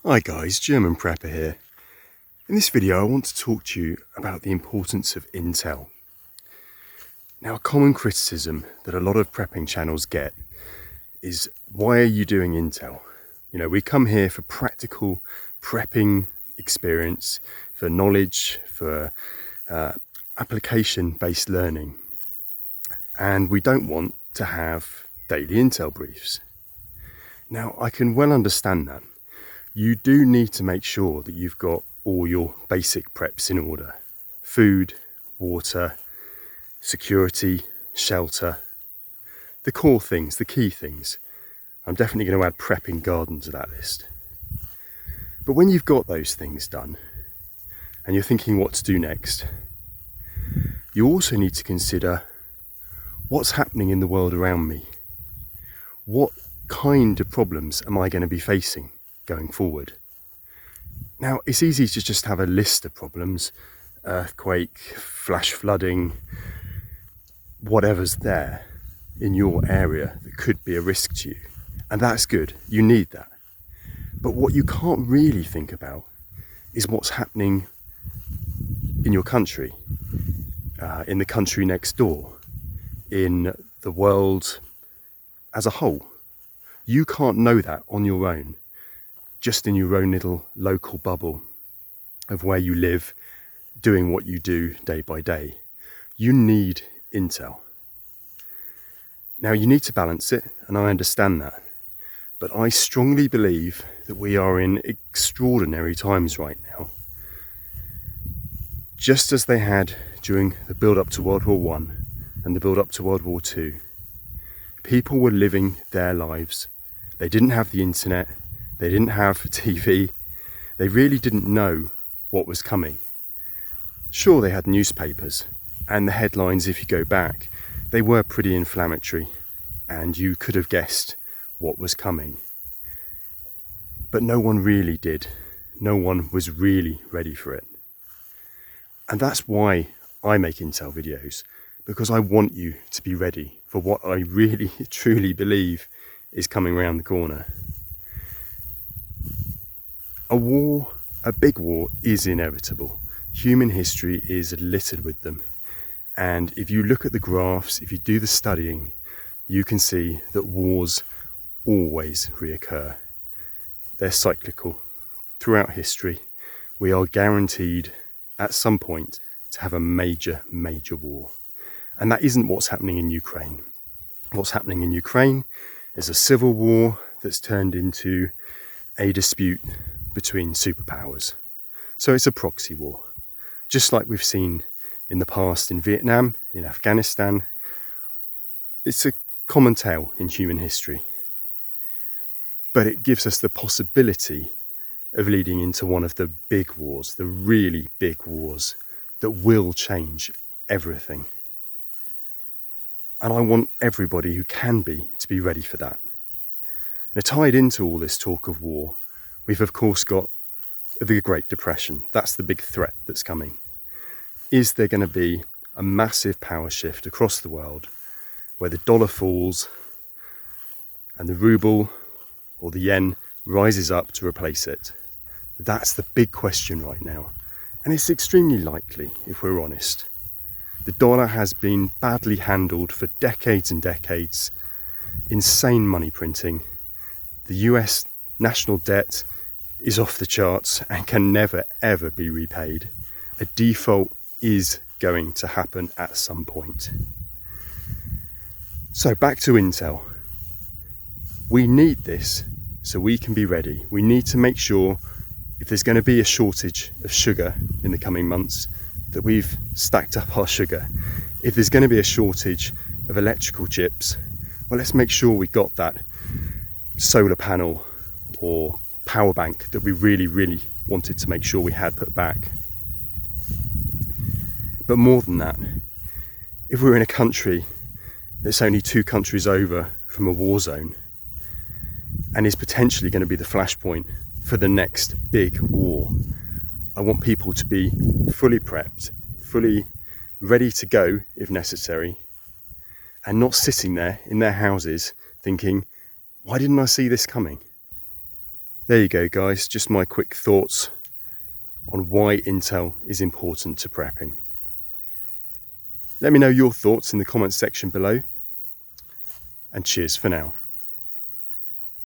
Hi guys, German Prepper here. In this video I want to talk to you about the importance of intel. Now, a common criticism that a lot of prepping channels get is, why are you doing intel? You know, we come here for practical prepping experience, for knowledge, for application-based learning, and we don't want to have daily intel briefs. Now, I can well understand that. You do need to make sure that you've got all your basic preps in order. Food, water, security, shelter, the core things, the key things. I'm definitely going to add prepping garden to that list. But when you've got those things done and you're thinking what to do next, you also need to consider what's happening in the world around me. What kind of problems am I going to be facing going forward? Now, it's easy to just have a list of problems, earthquake, flash flooding, whatever's there in your area that could be a risk to you. And that's good, you need that. But what you can't really think about is what's happening in your country, in the country next door, in the world as a whole. You can't know that on your own, just in your own little local bubble of where you live, doing what you do day by day. You need intel. Now, you need to balance it, and I understand that. But I strongly believe that we are in extraordinary times right now. Just as they had during the build-up to World War I and the build-up to World War II. People were living their lives. They didn't have the internet. They didn't have TV. They really didn't know what was coming. Sure, they had newspapers, and the headlines, if you go back, they were pretty inflammatory, and you could have guessed what was coming. But no one really did. No one was really ready for it. And that's why I make intel videos, because I want you to be ready for what I really, truly believe is coming around the corner. A war, a big war, is inevitable. Human history is littered with them. And if you look at the graphs, if you do the studying, you can see that wars always reoccur. They're cyclical. Throughout history, we are guaranteed at some point to have a major, major war. And that isn't what's happening in Ukraine. What's happening in Ukraine is a civil war that's turned into a dispute between superpowers. So it's a proxy war, just like we've seen in the past in Vietnam, in Afghanistan. It's a common tale in human history, but it gives us the possibility of leading into one of the big wars, the really big wars that will change everything. And I want everybody who can be to be ready for that. Now, tied into all this talk of war, we've of course got the Great Depression. That's the big threat that's coming. Is there going to be a massive power shift across the world where the dollar falls and the ruble or the yen rises up to replace it? That's the big question right now. And it's extremely likely, if we're honest. The dollar has been badly handled for decades and decades. Insane money printing. The US national debt is off the charts and can never ever be repaid. A default is going to happen at some point. So back to intel. We need this so we can be ready. We need to make sure, if there's going to be a shortage of sugar in the coming months, that we've stacked up our sugar. If there's going to be a shortage of electrical chips, well, let's make sure we got that solar panel or power bank that we really, really wanted to make sure we had put back. But more than that, if we're in a country that's only 2 countries over from a war zone and is potentially going to be the flashpoint for the next big war, I want people to be fully prepped, fully ready to go if necessary, and not sitting there in their houses thinking, why didn't I see this coming? There you go, guys, just my quick thoughts on why intel is important to prepping. Let me know your thoughts in the comments section below, and cheers for now.